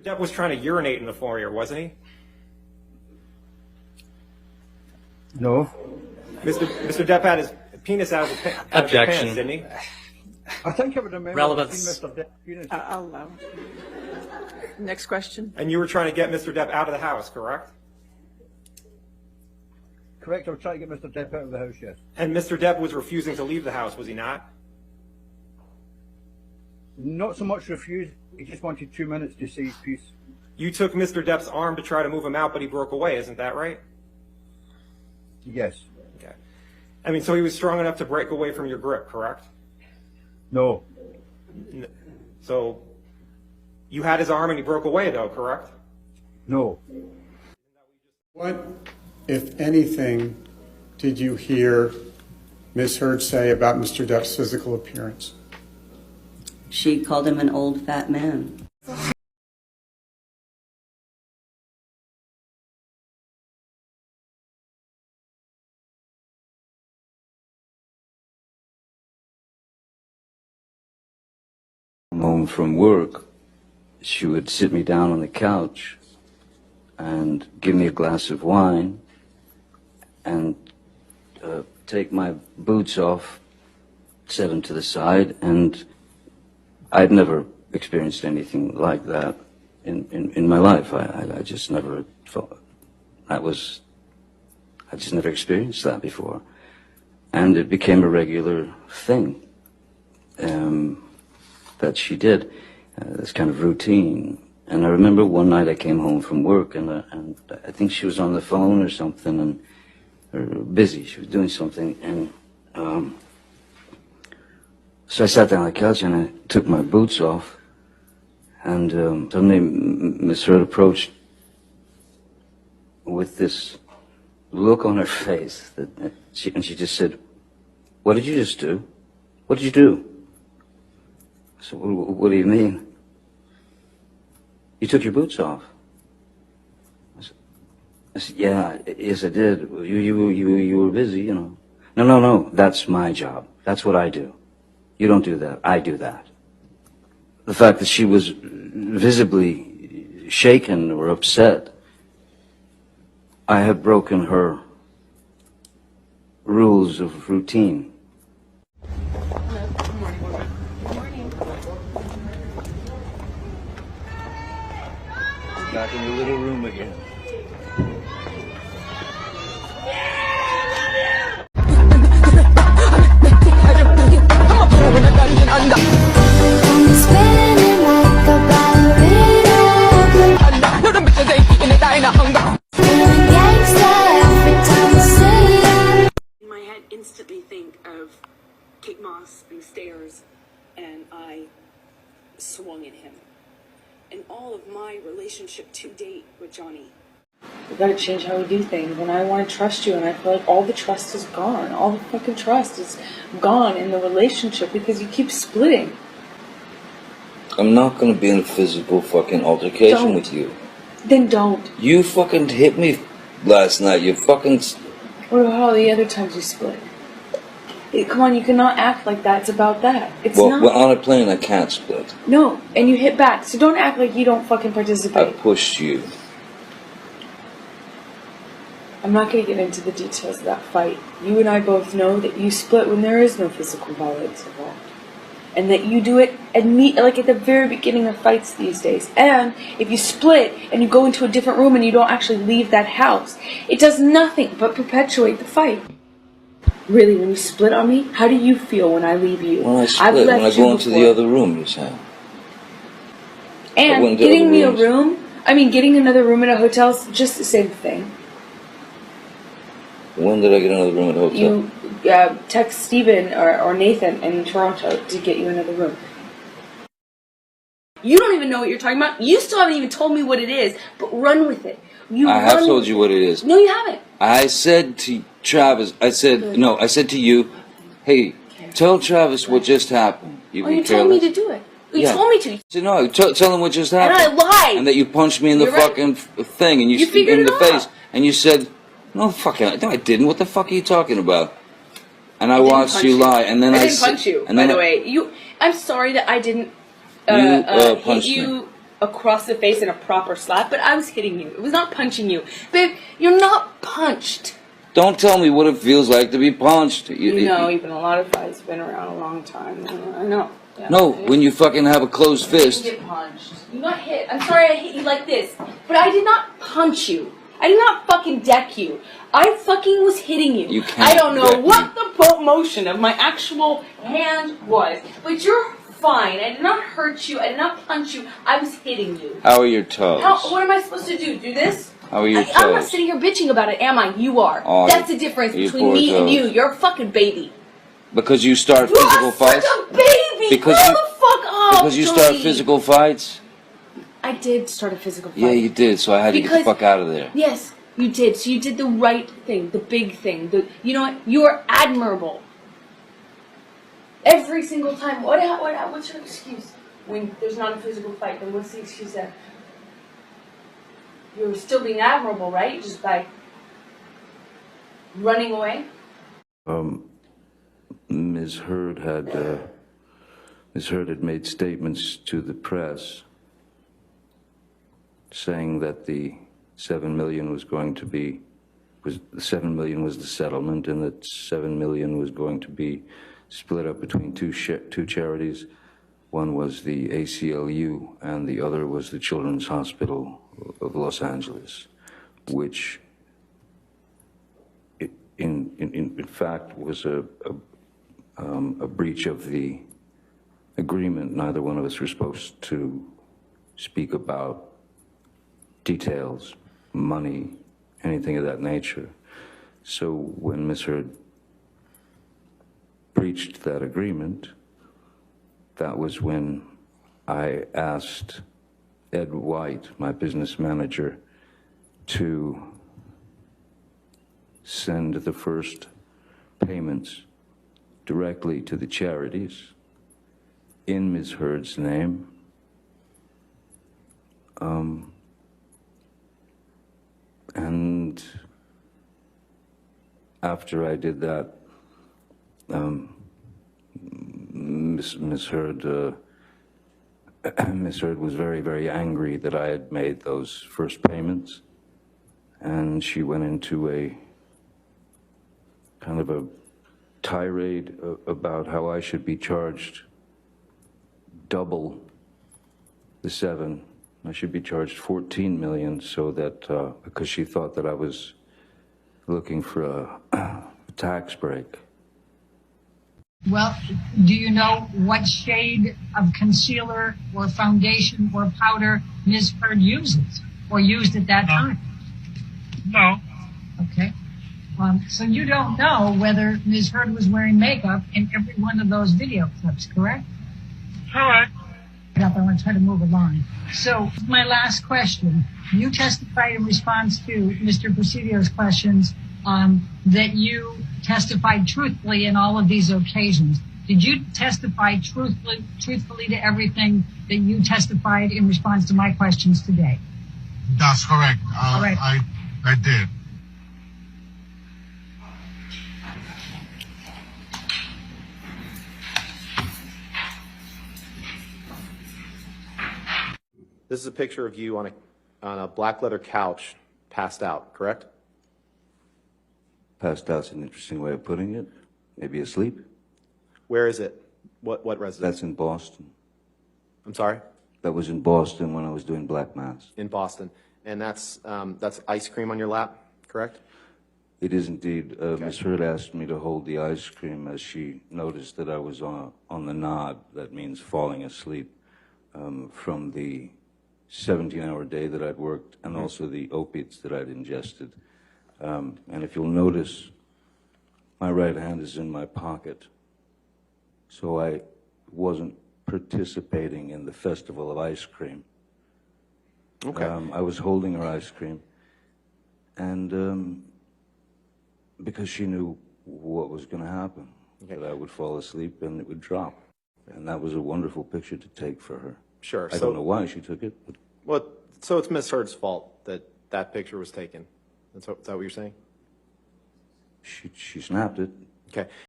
Depp was trying to urinate in the foyer, wasn't he? No. Mr. Depp had his penis out of his pants, didn't he? I think I would remember Relevance. Mr. Depp's penis. I'll allow it. Next question. And you were trying to get Mr. Depp out of the house, correct? Correct, I was trying to get Mr. Depp out of the house, yes. And Mr. Depp was refusing to leave the house, was he not? Not so much refused, he just wanted 2 minutes to say his piece. You took Mr. Depp's arm to try to move him out, but he broke away, isn't that right? Yes. Okay. I mean, so he was strong enough to break away from your grip, correct? No. So you had his arm and he broke away, though, correct? No. What, if anything, did you hear Ms. Hurd say about Mr. Depp's physical appearance? She called him an old fat man. Home from work, she would sit me down on the couch and give me a glass of wine and take my boots off, set them to the side, and I'd never experienced anything like that in my life. I just never thought I just never experienced that before. And it became a regular thing that she did, this kind of routine. And I remember one night I came home from work and I think she was on the phone or something, or busy, she was doing something, and so I sat down on the couch and I took my boots off, and suddenly Miss Hurd approached with this look on her face and she just said, "What did you just do? What did you do?" I said, "What do you mean?" "You took your boots off." I said, "Yeah, yes I did. You were busy, you know." No, that's my job. That's what I do. You don't do that. I do that. The fact that she was visibly shaken or upset, I have broken her rules of routine. Good morning, woman. Good morning. Back in the little room again. In my head, instantly think of Kate Moss and the stairs, and I swung at him. And all of my relationship to date with Johnny. We gotta change how we do things, and I want to trust you, and I feel like all the trust is gone. All the fucking trust is gone in the relationship because you keep splitting. I'm not gonna be in a physical fucking altercation with you. Then don't. You fucking hit me last night. You fucking... What about all the other times you split? Come on, you cannot act like that. It's about that. It's Well, not. we're on a plane, I can't split. No, and you hit back, so don't act like you don't fucking I participate. pushed you. I'm not going to get into the details of that fight. You and I both know that you split when there is no physical violence involved. And that you do it like at the very beginning of fights these days. And if you split and you go into a different room and you don't actually leave that house, it does nothing but perpetuate the fight. Really, when you split on me, how do you feel when I leave you? When I split, when I go into the other room, you say. And getting me a room, getting another room at a hotel is just the same thing. When did I get another room at a hotel? You text Steven or Nathan in Toronto to get you another room. You don't even know what you're talking about. You still haven't even told me what it is, but run with it. I have told you what it is. No, you haven't. I said to Travis, I said to you, hey, tell Travis what just happened. You told me to do it. You told me to. So no, tell him what just happened. And I lied. And that you punched me in the fucking thing, and you figured in the it face, out. and you said, no, I didn't. What the fuck are you talking about? And I watched you lie, and then I didn't punch you. And by then the way, I'm sorry that I didn't. You punched you. me. across the face and a proper slap, but I was hitting you. It was not punching you. Babe, you're not punched. Don't tell me what it feels like to be punched. You know, even a lot of fights been around a long time. I know. Yeah. No, when you fucking have a closed fist. You get punched. You got hit. I'm sorry I hit you like this, but I did not punch you. I did not fucking deck you. I fucking was hitting you. You can't I don't know deck what the motion of my actual hand was, but you're fine. I did not hurt you. I did not punch you. I was hitting you. How are your toes? What am I supposed to do? Do this? How are your toes? I'm not sitting here bitching about it, am I? You are. Oh, that's the difference you between poor me and toes. you. You're a fucking baby. Because you start You physical are fights? such a baby! Because Grow you- the fuck up, Because you start Johnny. physical fights? I did start a physical fight. Yeah, you did, so I had to get the Because- fuck out of there. Yes, you did. So you did the right thing, the big thing. You know what? You are admirable. Every single time. What's your excuse when there's not a physical fight? Then what's the excuse there? You're still being admirable, right? Just by running away. Ms. Hurd had made statements to the press saying that the $7 million was going to be, the $7 million was the settlement, and that $7 million was going to be split up between two charities. One was the ACLU, and the other was the Children's Hospital of Los Angeles, which, in fact, was a breach of the agreement. Neither one of us were supposed to speak about details, money, anything of that nature. So when Ms. Hurd breached that agreement, that was when I asked Ed White, my business manager, to send the first payments directly to the charities in Ms. Hurd's name. And after I did that, Ms. Hurd was very, very angry that I had made those first payments, and she went into a kind of a tirade about how I should be charged double the 7. I should be charged 14 million, so that because she thought that I was looking for a tax break. Well, do you know what shade of concealer or foundation or powder Ms. Hurd uses or used at that time? No. Okay. So you don't know whether Ms. Hurd was wearing makeup in every one of those video clips, correct? Correct. I want to try to move along. So my last question, you testified in response to Mr. Presidio's questions that you testified truthfully in all of these occasions. Did you testify truthfully to everything that you testified in response to my questions today? That's correct. All right. I did. This is a picture of you on a black leather couch, passed out, correct? Passed out's an interesting way of putting it. Maybe asleep. Where is it? What residence? That's in Boston. I'm sorry? That was in Boston when I was doing Black Mass. In Boston. And that's ice cream on your lap, correct? It is indeed. Ms. Hurd asked me to hold the ice cream as she noticed that I was on the nod. That means falling asleep from the 17-hour day that I'd worked, and also the opiates that I'd ingested. And if you'll notice, my right hand is in my pocket. So I wasn't participating in the festival of ice cream. Okay. I was holding her ice cream, and because she knew what was going to happen, that I would fall asleep and it would drop. And that was a wonderful picture to take for her. Sure. I don't know why she took it. But Well, so it's Miss Hurd's fault that that picture was taken. Is that what you're saying? she snapped it. Okay.